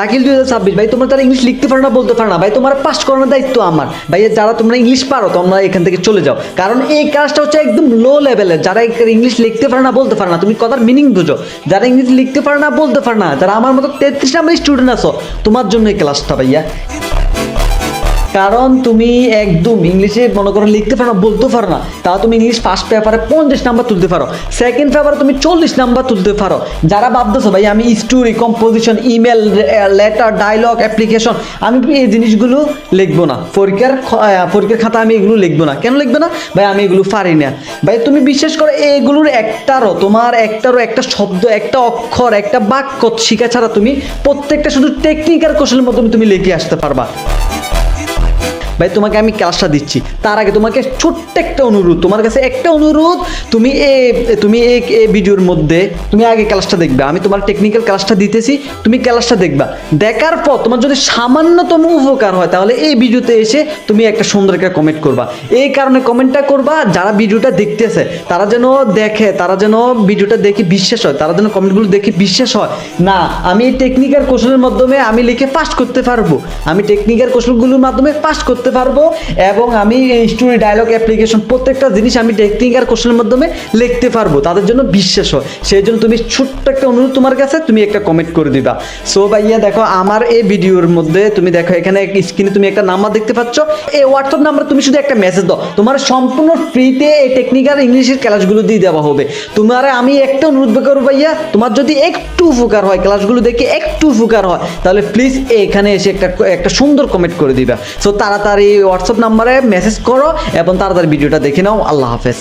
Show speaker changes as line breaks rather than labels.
দাখিল 2026 ভাই, তোমরা তারা ইংলিশ লিখতে পারো না, বলতে পারো না ভাই, তোমার পাস করানোর দায়িত্ব আমার ভাই। যারা তোমরা ইংলিশ পারো তোমরা এখান থেকে চলে যাও, কারণ এই কাজটা হচ্ছে একদম লো লেভেলের। যারা ইংলিশ লিখতে পারে না, বলতে পারে না, তুমি কথার মিনিং বুঝো, যারা ইংলিশ লিখতে পারে না, বলতে পারে না, যারা আমার মতো 33 নাম্বার স্টুডেন্ট আছো, তোমার জন্য এই ক্লাসটা ভাইয়া। কারণ তুমি একদম ইংলিশে মনে করো লিখতে পারো না, বলতে পারো না, তাও তুমি ইংলিশ ফার্স্ট পেপারে 50 নাম্বার তুলতে পারো, সেকেন্ড পেপারে তুমি 40 নাম্বার তুলতে পারো। যারা ভাবতেছো ভাই আমি story, composition, email, letter, dialogue, application, আমি এই জিনিসগুলো লিখবো না, পরীক্ষার খাতা আমি এগুলো লিখবো না। কেন লিখবো না ভাই? আমি এগুলো পারি না ভাই। তুমি বিশ্বাস করো এগুলোর একটারও একটা শব্দ, একটা অক্ষর, একটা বাক্য শিখা ছাড়া তুমি প্রত্যেকটা শুধু টেকনিক্যাল কৌশলের মাধ্যমে তুমি লিখে আসতে পারবা। ভাই তোমাকে আমি ক্লাসটা দিচ্ছি, তার আগে তোমাকে ছোট্ট একটা অনুরোধ, তোমার কাছে একটা অনুরোধ, তুমি এই ভিডিওর মধ্যে তুমি আগে ক্লাসটা দেখবে, আমি তোমার টেকনিক্যাল ক্লাসটা দিতেছি, তুমি ক্লাসটা দেখবা, দেখার পর তোমার যদি সামান্যতম উপকার হয় তাহলে এই ভিডিওতে এসে তুমি একটা সুন্দর একটা কমেন্ট করবা। এই কারণে কমেন্টটা করবা, যারা ভিডিওটা দেখতেছে তারা যেন দেখে, তারা যেন ভিডিওটা দেখে বিশ্বাস হয়, তারা যেন কমেন্টগুলো দেখে বিশ্বাস হয়, না আমি এই টেকনিক্যাল কৌশলের মাধ্যমে আমি লিখে পাস করতে পারবো, আমি টেকনিক্যাল কৌশলগুলোর মাধ্যমে পাস করতে পারবো, এবং আমি এই স্টোরি, ডায়লগ, অ্যাপ্লিকেশন প্রত্যেকটা জিনিস আমি টেকনিক্যাল কৌশলের মাধ্যমে লিখতে পারবো, তাদের জন্য বিশ্বাস হয়। সেই জন্য তুমি ছোট্ট একটা অনুরোধ তোমার কাছে, তুমি একটা কমেন্ট করে দিবা। সো ভাইয়া দেখো আমার এই ভিডিওর মধ্যে তুমি দেখো এখানে স্ক্রিনে তুমি একটা নাম্বার দেখতে পাচ্ছ, এই হোয়াটসঅ্যাপ নাম্বারে তুমি শুধু একটা মেসেজ দাও, তোমার সম্পূর্ণ ফ্রিতে এই টেকনিক্যাল ইংলিশের ক্লাসগুলো দিয়ে দেওয়া হবে। তোমার আমি একটা অনুরোধ করবো ভাইয়া, তোমার যদি একটু উপকার হয়, ক্লাসগুলো দেখে একটু উপকার হয়, তাহলে প্লিজ এখানে এসে একটা সুন্দর কমেন্ট করে দিবা। সো তাড়াতাড়ি হোয়াটসঅ্যাপ নাম্বারে মেসেজ করো এবং তাড়াতাড়ি ভিডিওটা দেখে নাও। আল্লাহ হাফেজ।